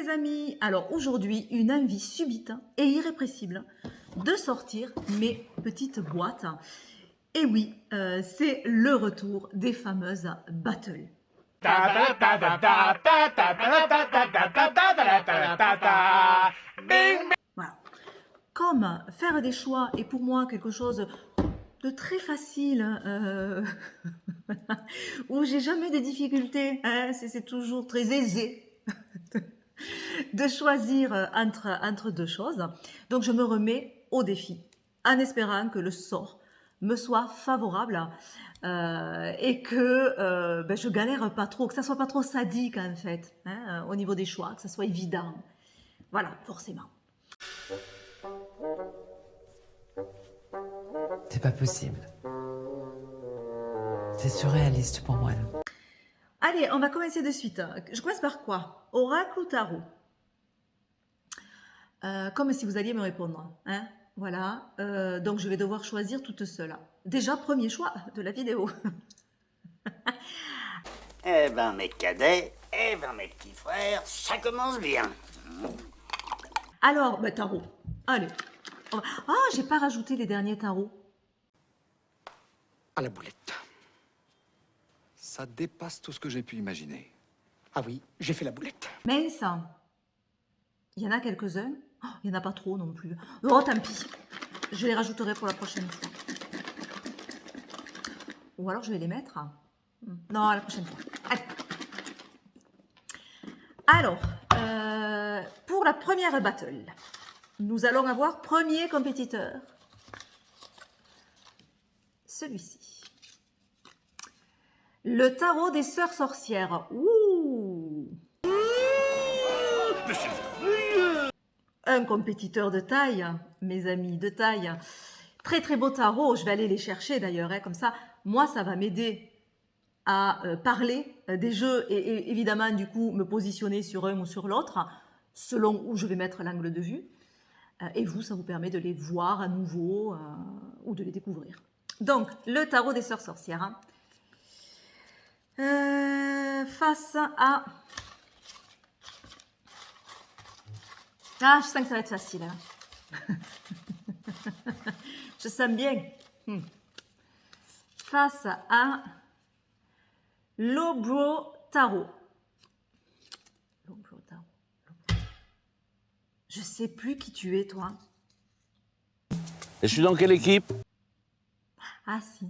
les amis. Alors aujourd'hui, une envie subite et irrépressible de sortir mes petites boîtes. Et oui, c'est le retour des fameuses battles. Voilà. Comme faire des choix est pour moi quelque chose de très facile, où j'ai jamais de difficultés, hein, c'est toujours très aisé de choisir entre deux choses. Donc je me remets au défi en espérant que le sort me soit favorable et que je galère pas trop, que ça soit pas trop sadique en fait, hein, au niveau des choix, que ça soit évident. Voilà, forcément. C'est pas possible. C'est surréaliste pour moi. Là. Allez, on va commencer de suite. Je commence par quoi? Oracle ou tarot? Comme si vous alliez me répondre. Hein? Voilà. Donc, je vais devoir choisir toute seule. Déjà, premier choix de la vidéo. Eh ben, mes cadets, eh ben, mes petits frères, ça commence bien. Alors, tarot. Allez. Ah, j'ai pas rajouté les derniers tarots. À la boulette. Ça dépasse tout ce que j'ai pu imaginer. Ah oui, j'ai fait la boulette. Mince. Il y en a quelques-uns. Oh, il n'y en a pas trop non plus. Oh, tant pis. Je les rajouterai pour la prochaine fois. Ou alors je vais les mettre. Non, à la prochaine fois. Allez. Alors, pour la première battle, nous allons avoir premier compétiteur. Celui-ci. Le tarot des sœurs sorcières. Ouh! Un compétiteur de taille, mes amis, de taille. Très très beau tarot, je vais aller les chercher d'ailleurs, hein, comme ça, moi ça va m'aider à parler des jeux et évidemment du coup me positionner sur un ou sur l'autre, selon où je vais mettre l'angle de vue. Et vous, ça vous permet de les voir à nouveau ou de les découvrir. Donc, le tarot des sœurs sorcières. Hein. Face à... Ah, je sens que ça va être facile. Hein. Je sens bien. Face à l'Obro Tarot. L'Obro Tarot. Je sais plus qui tu es, toi. Et je suis dans quelle équipe? Ah si,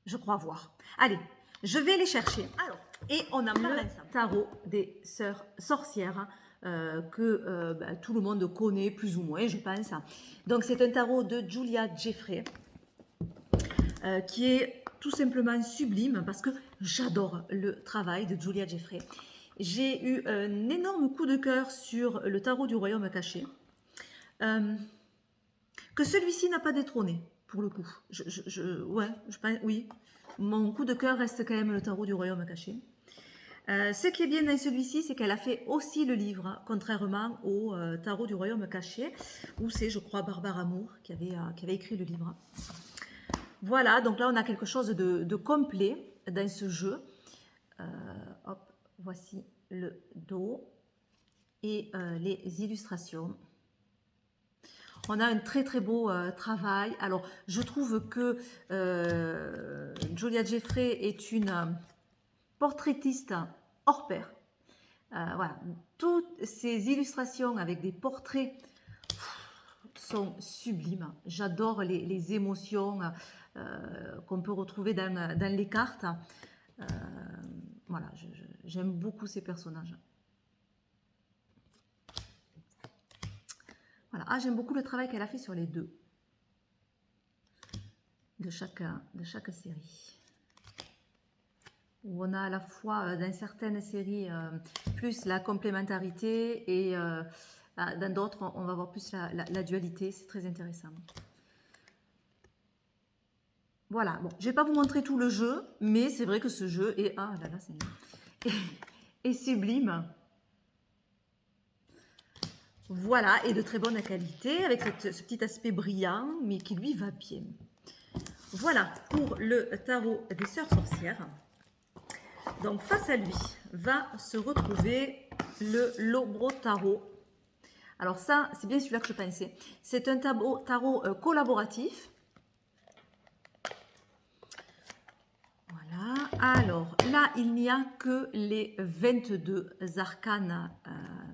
je crois voir. Allez, je vais les chercher. Alors, et on a le tarot des sœurs sorcières que tout le monde connaît plus ou moins, je pense. Donc c'est un tarot de Julia Jeffrey qui est tout simplement sublime parce que j'adore le travail de Julia Jeffrey. J'ai eu un énorme coup de cœur sur le tarot du royaume caché que celui-ci n'a pas détrôné pour le coup. Je pense, oui, mon coup de cœur reste quand même le tarot du royaume caché. Ce qui est bien dans celui-ci, c'est qu'elle a fait aussi le livre, contrairement au tarot du royaume caché, où c'est, je crois, Barbara Amour qui avait écrit le livre. Voilà, donc là, on a quelque chose de complet dans ce jeu. Hop, voici le dos et les illustrations. On a un très très beau travail. Alors, je trouve que Julia Jeffrey est une portraitiste hors pair. Voilà, toutes ces illustrations avec des portraits sont sublimes. J'adore les émotions qu'on peut retrouver dans les cartes. Voilà, j'aime beaucoup ces personnages. Voilà. Ah, j'aime beaucoup le travail qu'elle a fait sur les deux de chaque série. Où on a à la fois dans certaines séries plus la complémentarité et dans d'autres on va voir plus la dualité. C'est très intéressant. Voilà, bon, je ne vais pas vous montrer tout le jeu, mais c'est vrai que ce jeu est, ah là là, est sublime. Voilà, et de très bonne qualité, avec ce petit aspect brillant, mais qui lui va bien. Voilà pour le tarot des sœurs sorcières. Donc face à lui va se retrouver le Lobro Tarot. Alors ça, c'est bien celui-là que je pensais. C'est un tarot collaboratif. Voilà. Alors là, il n'y a que les 22 arcanes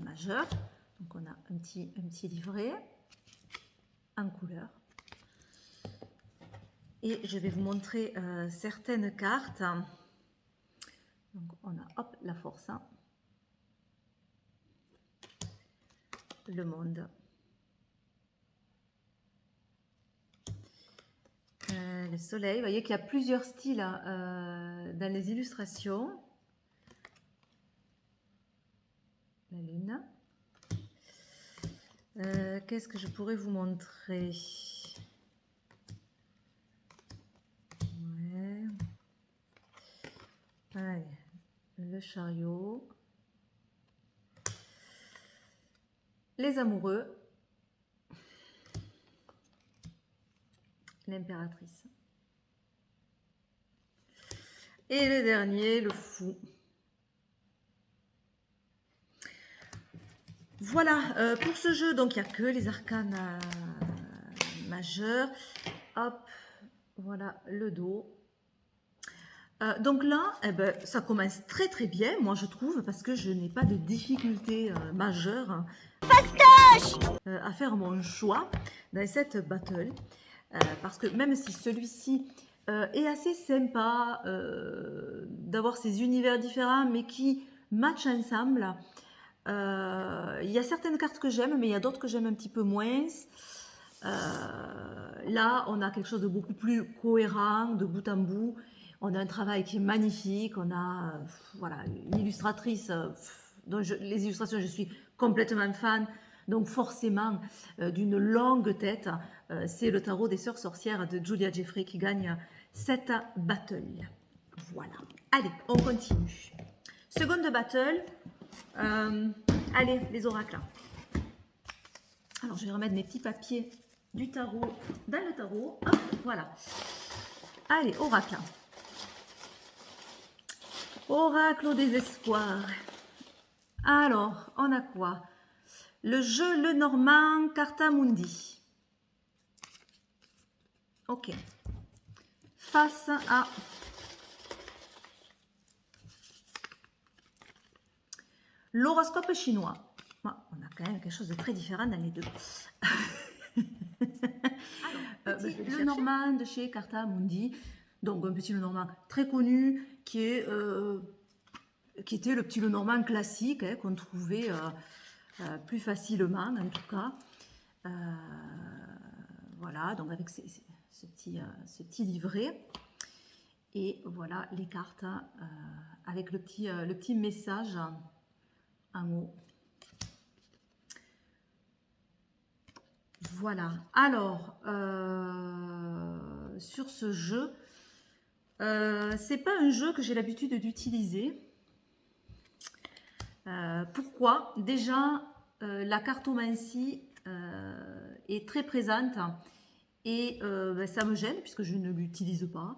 majeurs. Donc on a un petit livret en couleur. Et je vais vous montrer certaines cartes. Donc on a hop la force, hein. Le monde, le soleil. Vous voyez qu'il y a plusieurs styles dans les illustrations. La lune. Qu'est-ce que je pourrais vous montrer? Ouais. Allez, le chariot. Les amoureux. L'impératrice. Et le dernier, le fou. Voilà, pour ce jeu, donc il n'y a que les arcanes majeurs. Hop, voilà le dos. Donc là, eh ben, ça commence très très bien, moi je trouve, parce que je n'ai pas de difficulté majeure à faire mon choix dans cette battle. Parce que même si celui-ci est assez sympa d'avoir ces univers différents, mais qui matchent ensemble, il y a certaines cartes que j'aime, mais il y a d'autres que j'aime un petit peu moins. Là, on a quelque chose de beaucoup plus cohérent, de bout en bout. On a un travail qui est magnifique. On a voilà, une illustratrice dont les illustrations, je suis complètement fan. Donc forcément, d'une longue tête, c'est le tarot des sœurs sorcières de Julia Jeffrey qui gagne cette battle. Voilà. Allez, on continue. Seconde battle. Allez, les oracles. Alors, je vais remettre mes petits papiers du tarot dans le tarot. Hop, voilà. Allez, oracle. Oracle au désespoir. Alors, on a quoi? Le jeu Le Normand, Carta Mundi. Ok. Face à l'horoscope chinois. Bon, on a quand même quelque chose de très différent dans les deux. Le Normand de chez Carta Mundi. Donc un petit Lenormand très connu qui était le petit Lenormand classique qu'on trouvait plus facilement en tout cas. Voilà, donc avec ce petit livret. Et voilà les cartes avec le petit message en haut. Voilà, alors sur ce jeu, c'est pas un jeu que j'ai l'habitude d'utiliser. Pourquoi? Déjà, la cartomancie est très présente et ça me gêne puisque je ne l'utilise pas,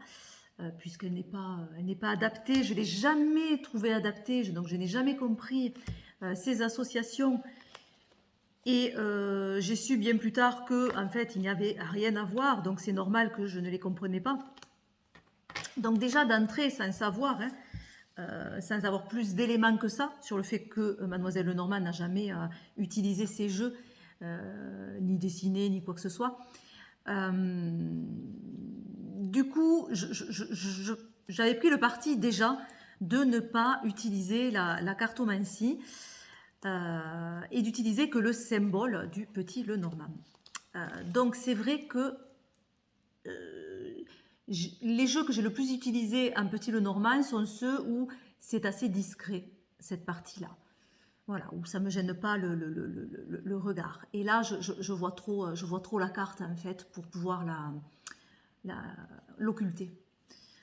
puisqu'elle n'est pas adaptée. Je ne l'ai jamais trouvée adaptée, donc je n'ai jamais compris ces associations. Et j'ai su bien plus tard que en fait il n'y avait rien à voir, donc c'est normal que je ne les comprenais pas. Donc déjà d'entrée, sans savoir, sans avoir plus d'éléments que ça sur le fait que Mademoiselle Lenormand n'a jamais utilisé ces jeux, ni dessiné, ni quoi que ce soit. Du coup, j'avais pris le parti déjà de ne pas utiliser la cartomancie et d'utiliser que le symbole du petit Lenormand. Donc c'est vrai que les jeux que j'ai le plus utilisés en petit Lenormand sont ceux où c'est assez discret, cette partie-là. Voilà, où ça ne me gêne pas le regard. Et là, je vois trop la carte, en fait, pour pouvoir l'occulter.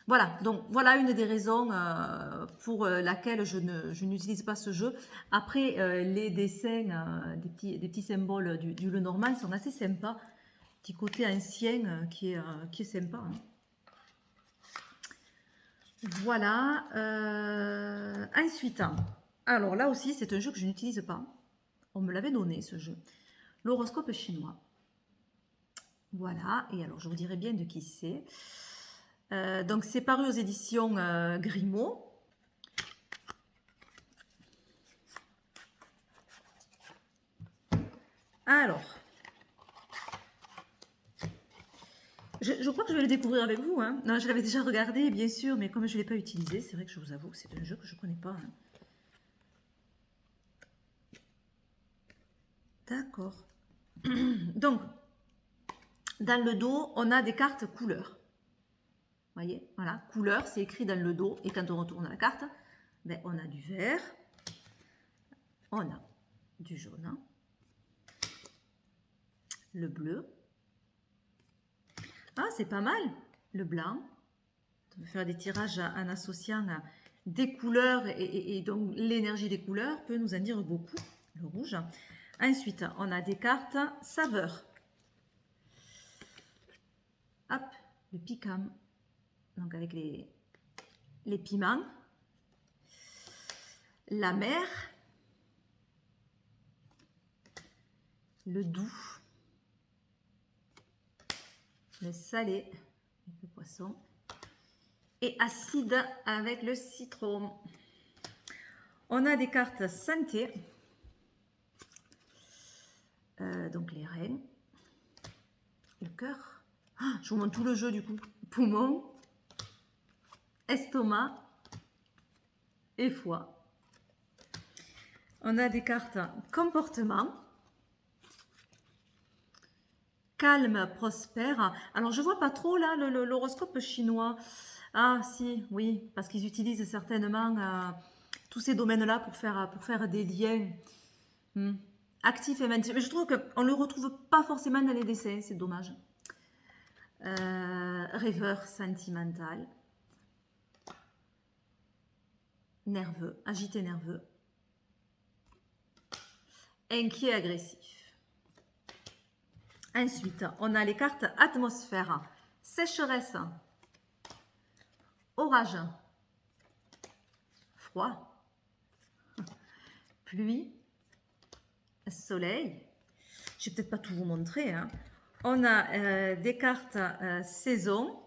Voilà, donc voilà une des raisons pour laquelle je n'utilise pas ce jeu. Après, les dessins des petits symboles du Lenormand sont assez sympas. Petit côté ancien qui est sympa. Hein. Voilà. Ensuite, Alors là aussi, c'est un jeu que je n'utilise pas. On me l'avait donné, ce jeu. L'horoscope chinois. Voilà, et alors je vous dirai bien de qui c'est. Donc c'est paru aux éditions Grimaud. Alors, je crois que je vais le découvrir avec vous. Hein. Non, je l'avais déjà regardé, bien sûr, mais comme je ne l'ai pas utilisé, c'est vrai que je vous avoue que c'est un jeu que je ne connais pas. Hein. D'accord. Donc, dans le dos, on a des cartes couleurs. Vous voyez, voilà, couleur, c'est écrit dans le dos. Et quand on retourne la carte, ben, on a du vert, on a du jaune, hein, le bleu. Ah, c'est pas mal, le blanc. On peut faire des tirages en associant des couleurs et donc l'énergie des couleurs peut nous en dire beaucoup. Le rouge. Ensuite, on a des cartes saveurs. Hop, le picam. Donc avec les piments. La mer. Le doux. Le salé avec le poisson. Et acide avec le citron. On a des cartes santé. Donc les reins. Le cœur. Ah, je vous montre tout le jeu du coup. Poumon. Estomac. Et foie. On a des cartes comportement. Calme, prospère. Alors, je vois pas trop là l'horoscope chinois. Ah, si, oui, parce qu'ils utilisent certainement tous ces domaines-là pour faire des liens actifs et maintenus. Mais je trouve qu'on ne le retrouve pas forcément dans les dessins, c'est dommage. Rêveur, sentimental. Nerveux, agité nerveux. Inquiet, agressif. Ensuite, on a les cartes atmosphère, sécheresse, orage, froid, pluie, soleil. Je ne vais peut-être pas tout vous montrer. Hein. On a des cartes saison.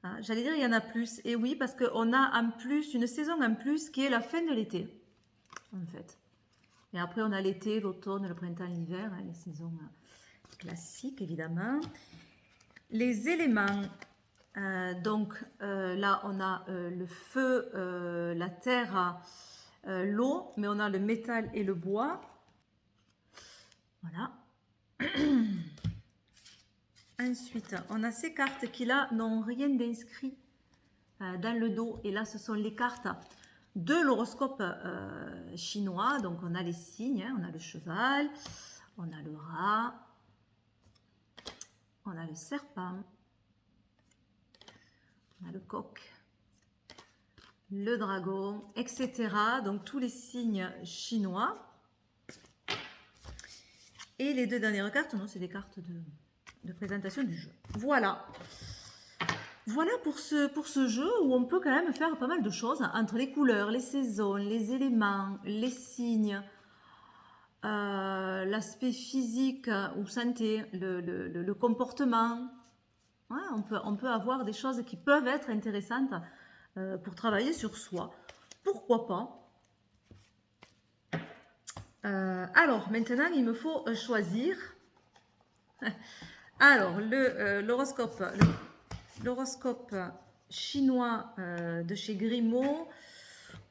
Ah, j'allais dire il y en a plus. Et oui, parce qu'on a en plus une saison en plus qui est la fin de l'été, en fait. Et après, on a l'été, l'automne, le printemps, l'hiver, hein, les saisons classiques, évidemment. Les éléments, donc là, on a le feu, la terre, l'eau, mais on a le métal et le bois. Voilà. Ensuite, on a ces cartes qui, là, n'ont rien d'inscrit dans le dos. Et là, ce sont les cartes de l'horoscope chinois. Donc on a les signes, hein, on a le cheval, on a le rat, on a le serpent, on a le coq, le dragon, etc. Donc tous les signes chinois. Et les deux dernières cartes, non, c'est des cartes de présentation du jeu. Voilà. Voilà pour ce jeu où on peut quand même faire pas mal de choses entre les couleurs, les saisons, les éléments, les signes, l'aspect physique ou santé, le comportement. Ouais, on peut avoir des choses qui peuvent être intéressantes pour travailler sur soi. Pourquoi pas? Alors, maintenant, il me faut choisir. Alors, l'horoscope chinois de chez Grimaud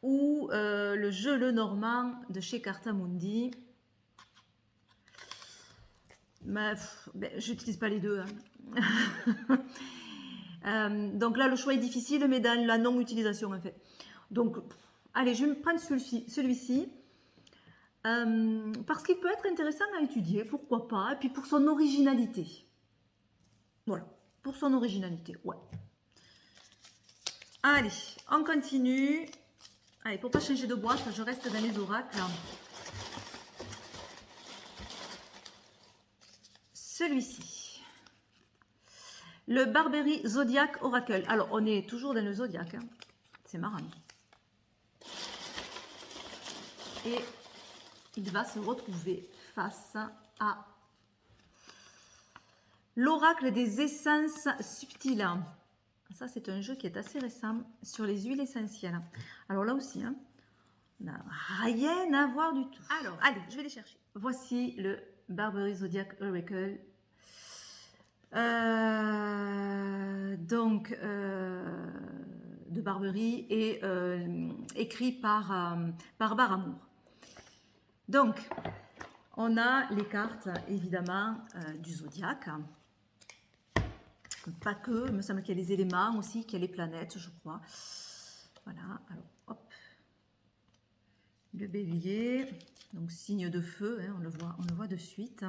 ou le jeu Lenormand de chez Cartamundi. Je n'utilise pas les deux. Hein. Donc là, le choix est difficile, mais dans la non-utilisation, en fait. Donc, allez, je vais me prendre celui-ci. Parce qu'il peut être intéressant à étudier, pourquoi pas, et puis pour son originalité. Voilà. Pour son originalité, ouais. Allez, on continue. Allez, pour pas changer de boîte, je reste dans les oracles. Celui-ci. Le Barberry Zodiac Oracle. Alors, on est toujours dans le Zodiac. Hein. C'est marrant. et il va se retrouver face à l'oracle des essences subtiles. Ça, c'est un jeu qui est assez récent sur les huiles essentielles. Alors là aussi, hein, on n'a rien à voir du tout. Alors, allez, je vais les chercher. Voici le Barberry Zodiac Oracle. De Barberry et écrit par Baramour. Donc, on a les cartes, évidemment, du zodiaque. Pas que, il me semble qu'il y a les éléments aussi, qu'il y a les planètes, je crois. Voilà, alors, hop. Le bélier, donc signe de feu, hein, on le voit de suite.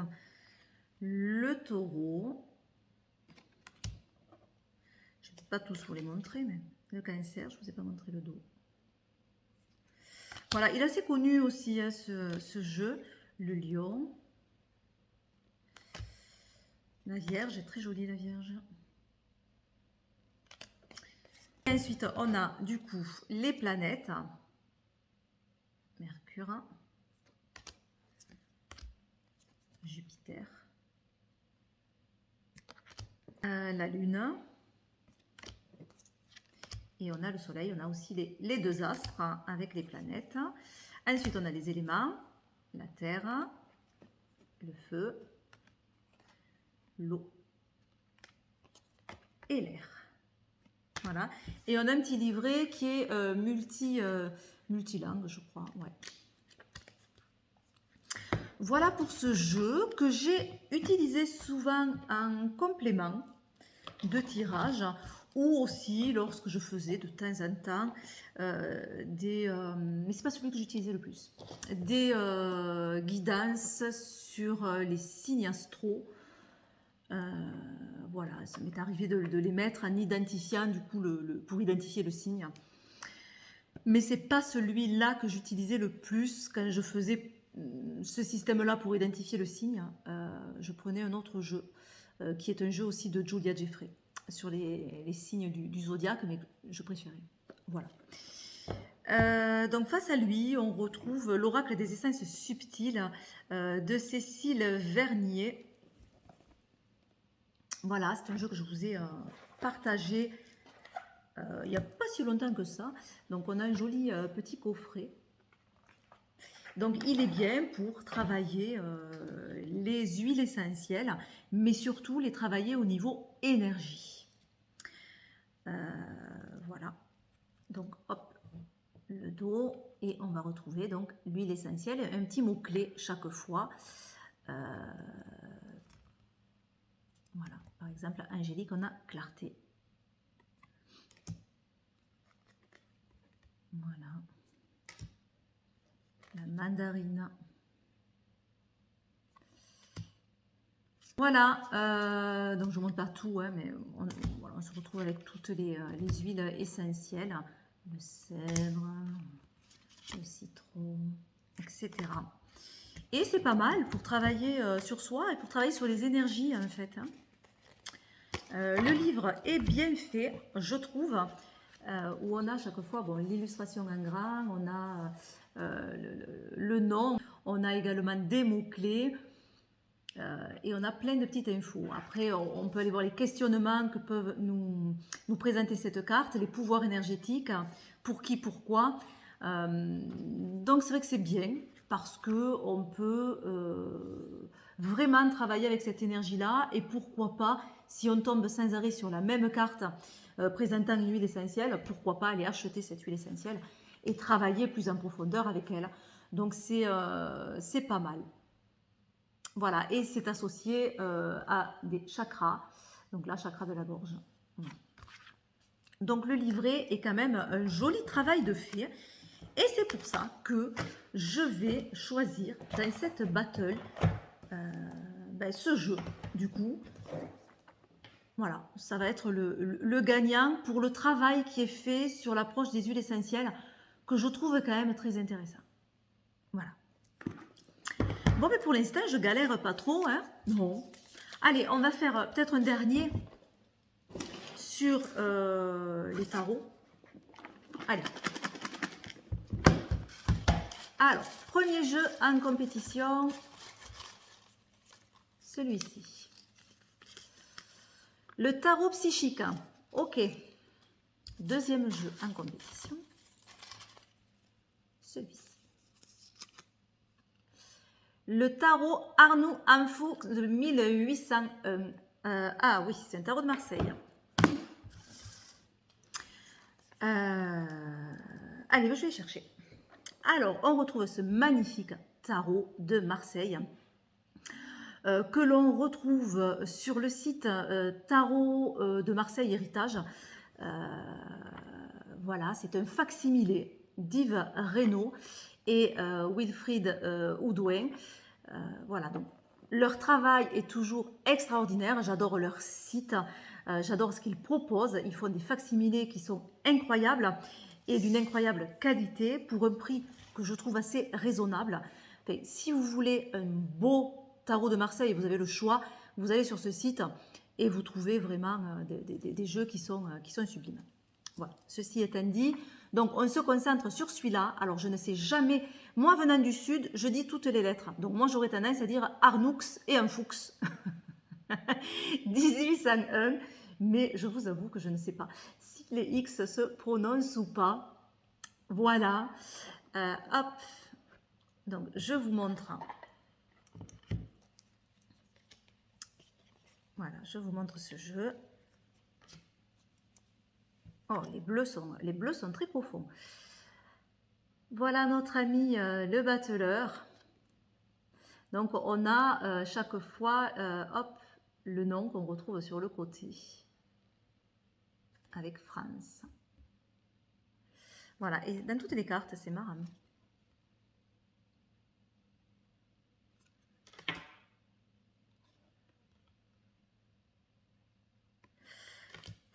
Le taureau. Je ne vais pas tous vous les montrer, mais le cancer, je ne vous ai pas montré le dos. Voilà, il est assez connu aussi, hein, ce jeu. Le lion. La Vierge, est très jolie la Vierge. Et ensuite, on a du coup les planètes. Mercure. Jupiter. La Lune. Et on a le Soleil, on a aussi les deux astres avec les planètes. Ensuite, on a les éléments, la terre, le feu, l'eau et l'air. Voilà. Et on a un petit livret qui est multilingue, je crois. Ouais. Voilà pour ce jeu que j'ai utilisé souvent en complément de tirage ou aussi lorsque je faisais de temps en temps mais c'est pas celui que j'utilisais le plus, des guidances sur les signes astraux. Voilà, ça m'est arrivé de les mettre en identifiant du coup pour identifier le signe. Mais c'est pas celui-là que j'utilisais le plus quand je faisais ce système-là pour identifier le signe. Je prenais un autre jeu qui est un jeu aussi de Julia Jeffrey sur les signes du zodiaque, mais je préférais. Voilà. Donc face à lui, on retrouve l'oracle des essences subtiles de Cécile Vernier. Voilà, c'est un jeu que je vous ai partagé il n'y a pas si longtemps que ça. Donc on a un joli petit coffret. Donc il est bien pour travailler les huiles essentielles, mais surtout les travailler au niveau énergie. Voilà. Donc hop, le dos, et on va retrouver donc l'huile essentielle, un petit mot-clé chaque fois. Voilà, par exemple, Angélique, on a clarté. Voilà. La mandarine. Voilà, donc je ne montre pas tout, hein, mais voilà, on se retrouve avec toutes les huiles essentielles. Le cèdre, le citron, etc. Et c'est pas mal pour travailler sur soi et pour travailler sur les énergies, en fait. Hein. Le livre est bien fait, je trouve, où on a chaque fois l'illustration en grand, on a le nom, on a également des mots-clés et on a plein de petites infos. Après, on peut aller voir les questionnements que peuvent nous présenter cette carte, les pouvoirs énergétiques, pour qui, pourquoi. Donc c'est vrai que c'est bien parce qu'on peut vraiment travailler avec cette énergie-là et pourquoi pas, si on tombe sans arrêt sur la même carte présentant une huile essentielle, pourquoi pas aller acheter cette huile essentielle et travailler plus en profondeur avec elle. Donc c'est pas mal. Voilà, et c'est associé à des chakras, donc là, chakra de la gorge. Voilà. Donc le livret est quand même un joli travail de fait, et c'est pour ça que je vais choisir dans cette battle ce jeu, du coup. Voilà, ça va être le gagnant pour le travail qui est fait sur l'approche des huiles essentielles, que je trouve quand même très intéressant. Voilà. Bon, mais pour l'instant, je galère pas trop, hein. Non. Allez, on va faire peut-être un dernier sur les tarots. Allez. Alors, premier jeu en compétition, celui-ci. Le tarot psychique. Ok. Deuxième jeu en compétition, celui-ci. Le tarot Arnoux Anfou de 1801. Ah oui, c'est un tarot de Marseille. Allez, je vais chercher. Alors, on retrouve ce magnifique tarot de Marseille que l'on retrouve sur le site Tarot de Marseille Héritage. Voilà, c'est un facsimilé d'Yves Reynaud et Wilfried Houdouin. Voilà, donc leur travail est toujours extraordinaire. J'adore leur site, j'adore ce qu'ils proposent. Ils font des facsimilés qui sont incroyables et d'une incroyable qualité pour un prix que je trouve assez raisonnable. Enfin, si vous voulez un beau tarot de Marseille, vous avez le choix, vous allez sur ce site et vous trouvez vraiment des jeux qui sont sublimes. Voilà, ceci étant dit, donc on se concentre sur celui-là. Alors je ne sais jamais, moi venant du sud, je dis toutes les lettres. Donc moi j'aurais tendance à dire Arnoux et un Fuchs. 1801, mais je vous avoue que je ne sais pas si les X se prononcent ou pas. Voilà, hop, donc je vous montre. Voilà, je vous montre ce jeu. Oh, les bleus sont très profonds. Voilà notre ami le battleur. Donc, on a chaque fois hop, le nom qu'on retrouve sur le côté. Avec France. Voilà, et dans toutes les cartes, c'est marrant.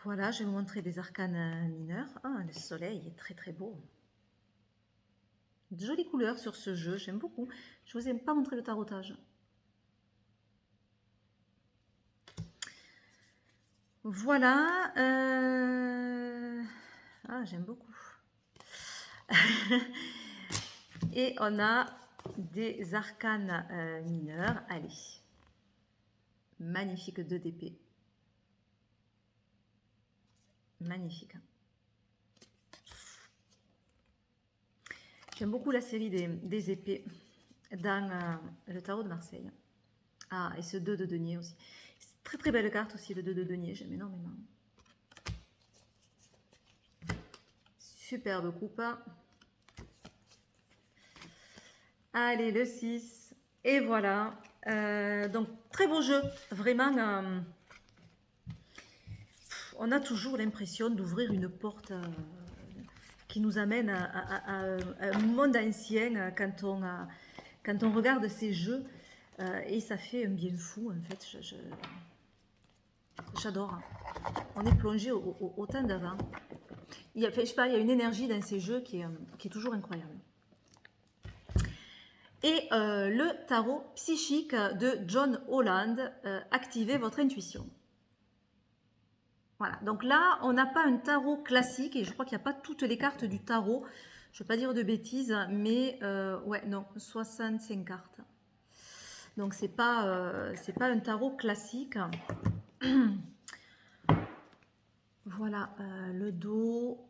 Voilà, je vais vous montrer des arcanes mineurs. Ah, le soleil est très très beau. De jolies couleurs sur ce jeu, j'aime beaucoup. Je ne vous ai pas montré le tarotage. Voilà. Ah, j'aime beaucoup. Et on a des arcanes mineurs. Allez. Magnifique 2 d'épée. Magnifique. J'aime beaucoup la série des épées dans le tarot de Marseille. Ah, et ce 2 de denier aussi. C'est très très belle carte aussi, le 2 de denier. J'aime énormément. Superbe coupe. Allez, le 6. Et voilà. Donc, très beau jeu. Vraiment... on a toujours l'impression d'ouvrir une porte qui nous amène à un monde ancien quand on regarde ces jeux. Et ça fait un bien fou, en fait. J'adore. On est plongé au temps d'avant. Je sais pas, il y a une énergie dans ces jeux qui est toujours incroyable. Et le tarot psychique de John Holland, activez votre intuition. Voilà, donc là, on n'a pas un tarot classique et je crois qu'il n'y a pas toutes les cartes du tarot. Je ne veux pas dire de bêtises, mais ouais, non, 65 cartes. Donc, c'est pas un tarot classique. Voilà, le dos,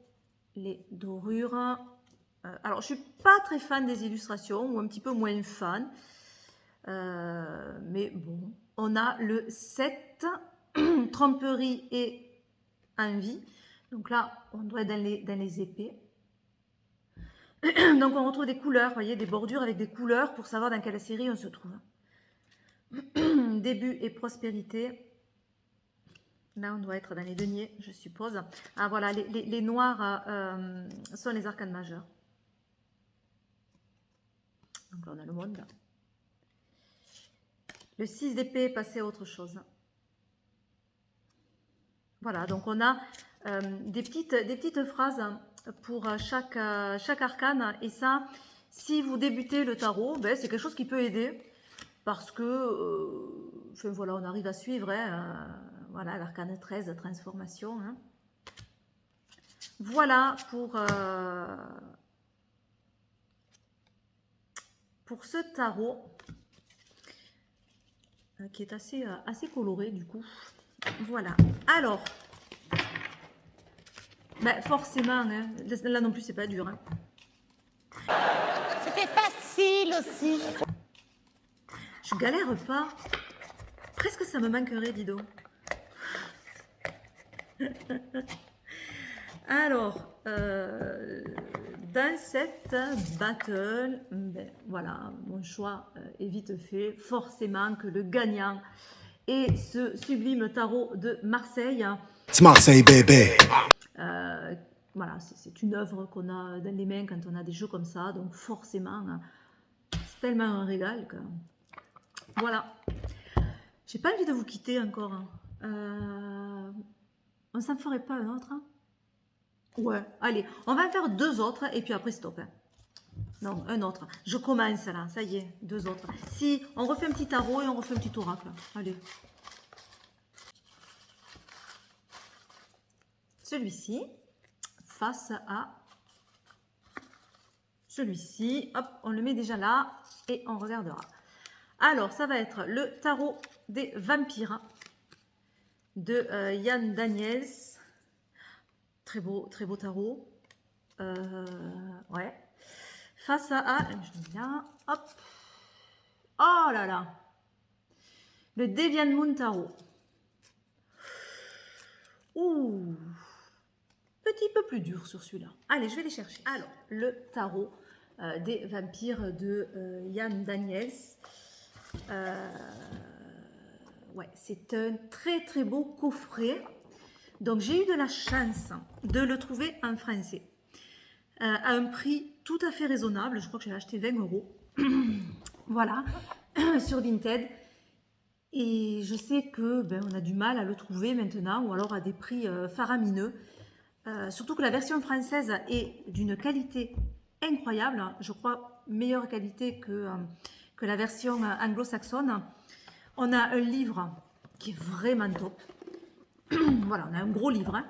les dorures. Alors, je ne suis pas très fan des illustrations, ou un petit peu moins fan. Mais bon, on a le 7, tromperie et envie. Donc là, on doit être dans les épées. Donc on retrouve des couleurs, vous voyez, des bordures avec des couleurs pour savoir dans quelle série on se trouve. Début et prospérité. Là, on doit être dans les deniers, je suppose. Ah voilà, les noirs sont les arcanes majeurs. Donc là, on a le monde. Le 6 d'épée est passé à autre chose. Voilà, donc on a des petites phrases pour chaque arcane. Et ça, si vous débutez le tarot, ben, c'est quelque chose qui peut aider. Parce que, enfin, voilà, on arrive à suivre. Voilà, l'arcane 13, transformation. Hein. Voilà pour pour ce tarot, qui est assez coloré du coup. Voilà. Alors, ben, forcément, hein, là non plus c'est pas dur. Hein. C'était facile aussi. Je galère pas. Presque ça me manquerait, dis donc. Alors, dans cette battle, ben, voilà, mon choix est vite fait. Forcément que le gagnant est ce sublime tarot de Marseille. C'est Marseille, bébé. Voilà, c'est une œuvre qu'on a dans les mains quand on a des jeux comme ça. Donc forcément, c'est tellement un régal que... Voilà. J'ai pas envie de vous quitter encore. Hein. On s'en ferait pas un autre, hein? Ouais, allez, on va en faire 2 autres et puis après stop. Hein. Non, un autre. Je commence là, ça y est, 2 autres. Si, on refait un petit tarot et on refait un petit oracle. Allez. Celui-ci, face à celui-ci. Hop, on le met déjà là et on regardera. Alors, ça va être le tarot des vampires de Yann Daniels. Très beau tarot. Ouais. Face à... Je mets là. Hop. Oh là là. Le Deviant Moon Tarot. Ouh. Petit peu plus dur sur celui-là. Allez, je vais les chercher. Alors, le tarot des vampires de Yann Daniels. Ouais, c'est un très très beau coffret. Donc j'ai eu de la chance de le trouver en français à un prix tout à fait raisonnable. Je crois que j'ai acheté 20 €. Voilà, sur Vinted. Et je sais que ben, on a du mal à le trouver maintenant ou alors à des prix faramineux. Surtout que la version française est d'une qualité incroyable. Je crois meilleure qualité que la version anglo-saxonne. On a un livre qui est vraiment top. Voilà, on a un gros livre. Hein.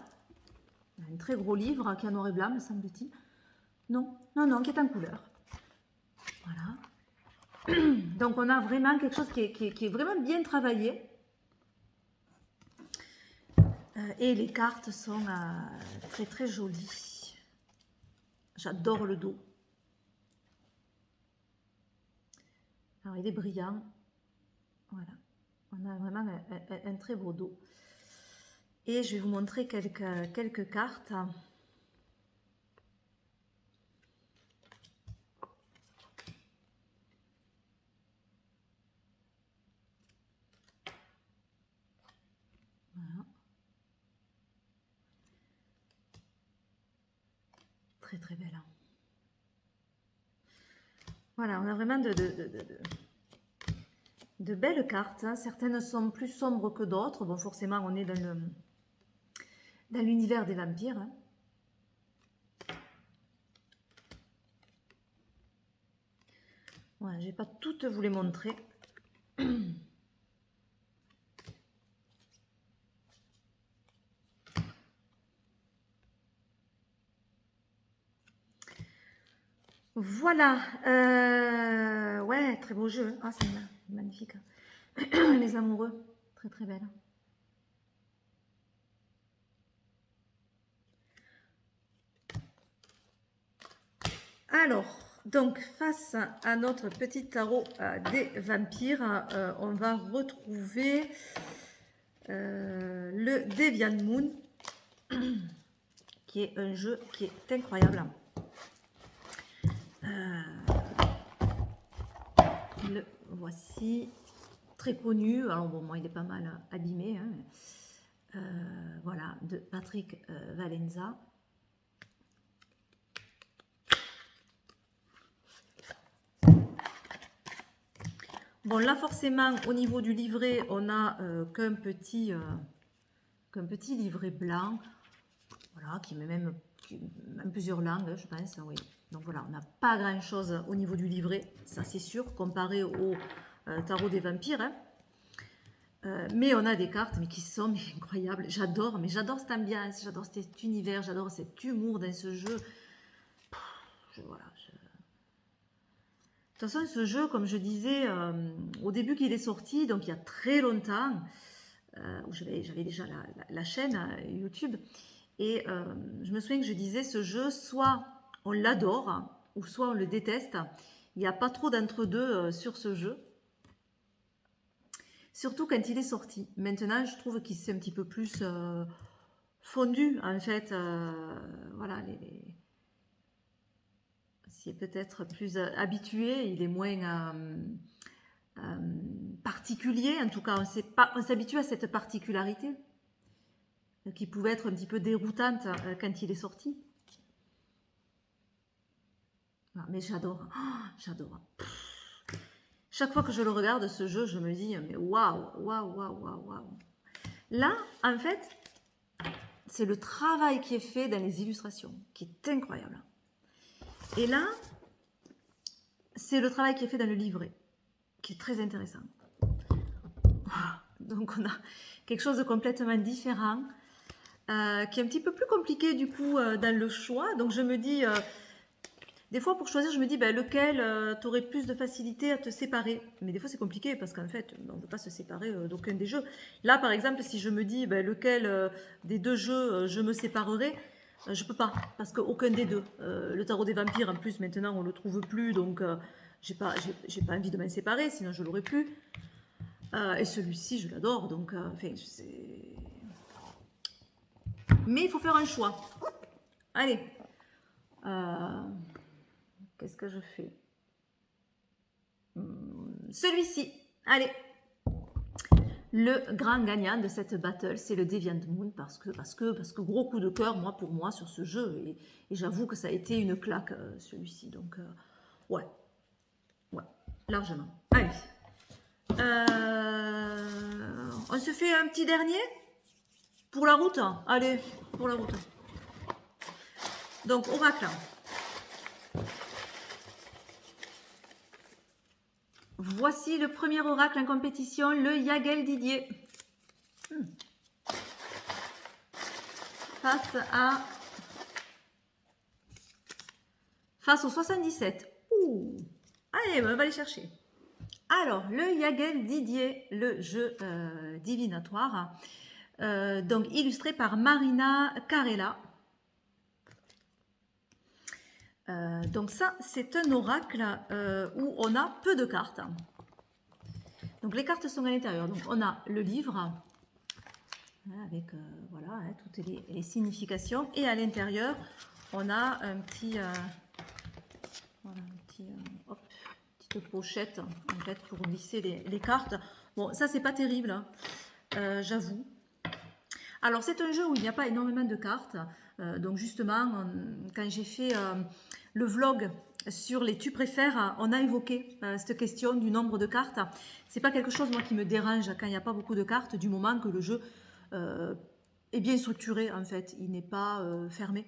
On a un très gros livre qui est en noir et blanc, me semble-t-il. Non, qui est en couleur. Voilà. Donc on a vraiment quelque chose qui est vraiment bien travaillé. Et les cartes sont très très jolies. J'adore le dos. Alors il est brillant. Voilà. On a vraiment un très beau dos. Et je vais vous montrer quelques cartes. Voilà. Très très belle. Voilà, on a vraiment de belles cartes. Hein. Certaines sont plus sombres que d'autres. Bon, forcément, on est dans l'univers des vampires. Hein. Voilà, je ne vais pas toutes vous les montrer. Voilà. Ouais, très beau jeu. Ah, c'est magnifique. Les amoureux. Très très belle. Alors, donc, face à notre petit tarot des vampires, on va retrouver le Deviant Moon, qui est un jeu qui est incroyable. Le voici, très connu. Alors, bon, moi, il est pas mal abîmé. Hein. Voilà, de Patrick Valenza. Bon, là, forcément, au niveau du livret, on n'a qu'un petit livret blanc, voilà, qui met même plusieurs langues, je pense, oui. Donc voilà, on n'a pas grand-chose au niveau du livret, ça c'est sûr, comparé au tarot des vampires. Hein. Mais on a des cartes mais qui sont incroyables. J'adore cette ambiance, j'adore cet univers, j'adore cet humour dans ce jeu. Voilà, toute façon, ce jeu, comme je disais, au début qu'il est sorti, donc il y a très longtemps, où j'avais déjà la chaîne YouTube, et je me souviens que je disais, ce jeu, soit on l'adore, ou soit on le déteste. Il n'y a pas trop d'entre-deux sur ce jeu. Surtout quand il est sorti. Maintenant, je trouve qu'il s'est un petit peu plus fondu, en fait. Voilà, s'il est peut-être plus habitué, il est moins particulier. En tout cas, on s'habitue à cette particularité qui pouvait être un petit peu déroutante quand il est sorti. Ah, mais j'adore, j'adore. Chaque fois que je le regarde, ce jeu, je me dis, mais waouh, waouh, waouh, waouh, waouh. Là, en fait, c'est le travail qui est fait dans les illustrations, qui est incroyable. Et là, c'est le travail qui est fait dans le livret, qui est très intéressant. Donc, on a quelque chose de complètement différent, qui est un petit peu plus compliqué, du coup, dans le choix. Donc, je me dis... des fois, pour choisir, je me dis lequel tu aurais plus de facilité à te séparer. Mais des fois, c'est compliqué parce qu'en fait, on ne veut pas se séparer d'aucun des jeux. Là, par exemple, si je me dis lequel des deux jeux je me séparerai, je ne peux pas parce qu'aucun des deux. Le tarot des vampires, en plus, maintenant, on ne le trouve plus. Donc, j'ai pas envie de m'en séparer, sinon je l'aurais plus. Et celui-ci, je l'adore. Donc, enfin, mais il faut faire un choix. Allez. Qu'est-ce que je fais? Celui-ci. Allez. Le grand gagnant de cette battle, c'est le Deviant Moon parce que gros coup de cœur, pour moi, sur ce jeu. Et j'avoue que ça a été une claque, celui-ci. Donc, ouais, largement. Allez. On se fait un petit dernier pour la route. Allez, pour la route. Donc, oracle. Voici le premier oracle en compétition, le Yagel Didier. Face au 77. Ouh. Allez, on va aller chercher. Alors, le Yagel Didier, le jeu divinatoire, donc illustré par Marina Carella. Donc ça, c'est un oracle où on a peu de cartes. Donc les cartes sont à l'intérieur. Donc on a le livre avec voilà, toutes les significations. Et à l'intérieur, on a un petit, voilà, petite pochette en fait pour glisser les cartes. Bon, ça c'est pas terrible, hein, j'avoue. Alors c'est un jeu où il n'y a pas énormément de cartes. Donc justement, quand j'ai fait le vlog sur les tu préfères, on a évoqué cette question du nombre de cartes. C'est pas quelque chose moi qui me dérange quand il n'y a pas beaucoup de cartes, du moment que le jeu est bien structuré en fait, il n'est pas fermé.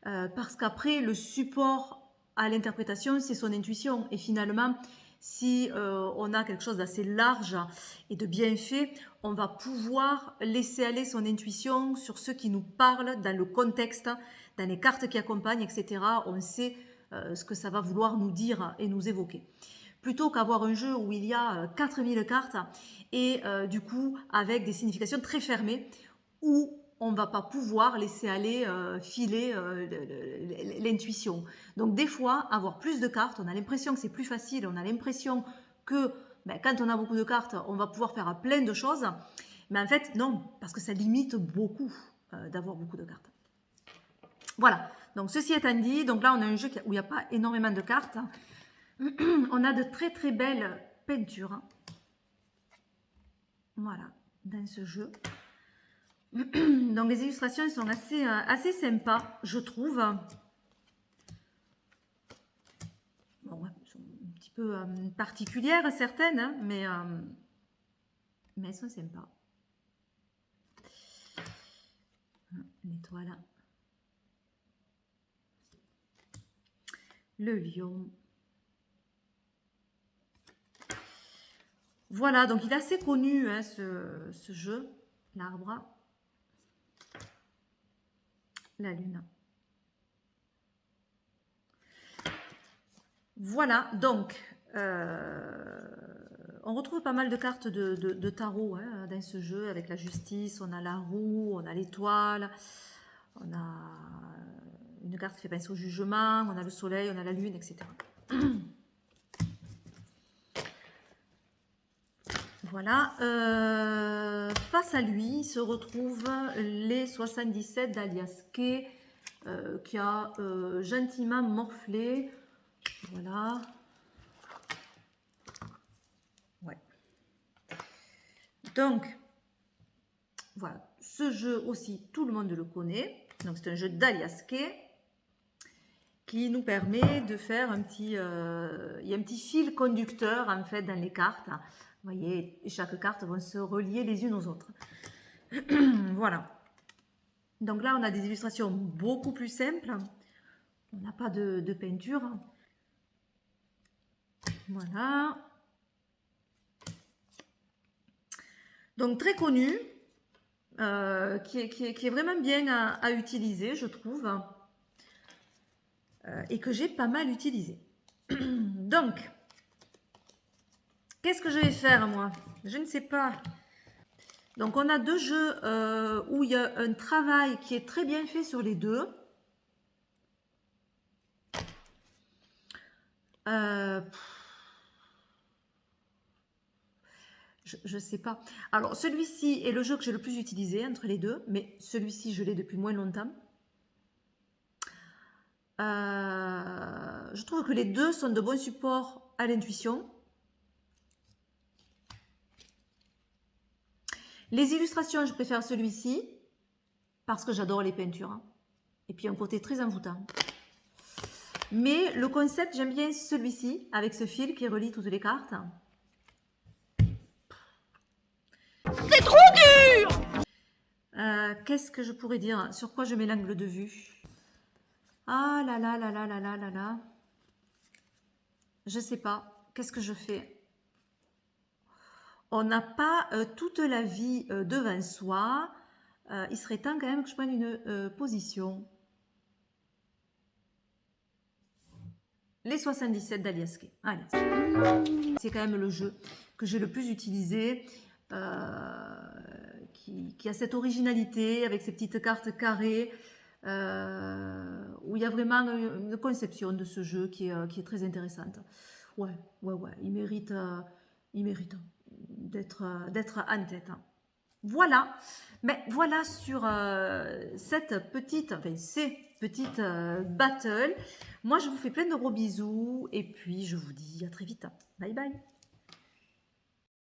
Parce qu'après le support à l'interprétation, c'est son intuition et finalement, si on a quelque chose d'assez large et de bien fait, on va pouvoir laisser aller son intuition sur ce qui nous parle dans le contexte, dans les cartes qui accompagnent, etc. On sait ce que ça va vouloir nous dire et nous évoquer. Plutôt qu'avoir un jeu où il y a 4000 cartes et du coup avec des significations très fermées où on ne va pas pouvoir laisser aller filer l'intuition. Donc des fois, avoir plus de cartes, on a l'impression que c'est plus facile, on a l'impression que quand on a beaucoup de cartes, on va pouvoir faire plein de choses. Mais en fait, non, parce que ça limite beaucoup d'avoir beaucoup de cartes. Voilà, donc ceci étant dit, donc là on a un jeu où il n'y a pas énormément de cartes. On a de très très belles peintures. Voilà, dans ce jeu. Donc les illustrations sont assez sympas, je trouve. Bon, ouais, elles sont un petit peu particulières certaines, hein, mais elles sont sympas. L'étoile. Le lion. Voilà, donc il est assez connu hein, ce jeu, l'arbre. La lune. Voilà, donc On retrouve pas mal de cartes de tarot hein, dans ce jeu, avec la justice, on a la roue, on a l'étoile, on a une carte qui fait penser au jugement, on a le soleil, on a la lune, etc. Voilà. Face à lui se retrouvent les 77 d'Alias Kay, qui a gentiment morflé. Voilà. Ouais. Donc, voilà. Ce jeu aussi, tout le monde le connaît. Donc, c'est un jeu d'Alias Kay qui nous permet de faire un petit... il y a un petit fil conducteur, en fait, dans les cartes. Vous voyez, chaque carte va se relier les unes aux autres. Voilà. Donc là, on a des illustrations beaucoup plus simples. On n'a pas de peinture. Voilà. Donc très connu, qui est vraiment bien à utiliser, je trouve. Et que j'ai pas mal utilisé. Donc, qu'est-ce que je vais faire, moi? Je ne sais pas. Donc, on a deux jeux où il y a un travail qui est très bien fait sur les deux. Je ne sais pas. Alors, celui-ci est le jeu que j'ai le plus utilisé entre les deux, mais celui-ci, je l'ai depuis moins longtemps. Je trouve que les deux sont de bons supports à l'intuition. Les illustrations, je préfère celui-ci parce que j'adore les peintures. Hein. Et puis un côté très envoûtant. Mais le concept, j'aime bien celui-ci avec ce fil qui relie toutes les cartes. C'est trop dur! Qu'est-ce que je pourrais dire? Sur quoi je mets l'angle de vue? Ah là là là là là là là là. Je sais pas. Qu'est-ce que je fais? On n'a pas toute la vie devant soi. Il serait temps quand même que je prenne une position. Les 77 d'Alias Kay. Allez. C'est quand même le jeu que j'ai le plus utilisé. Qui a cette originalité avec ces petites cartes carrées. Où il y a vraiment une conception de ce jeu qui est très intéressante. Ouais, il mérite d'être en tête. Voilà, mais voilà sur cette petite, enfin ces petites battles. Moi, je vous fais plein de gros bisous et puis je vous dis à très vite. Bye bye.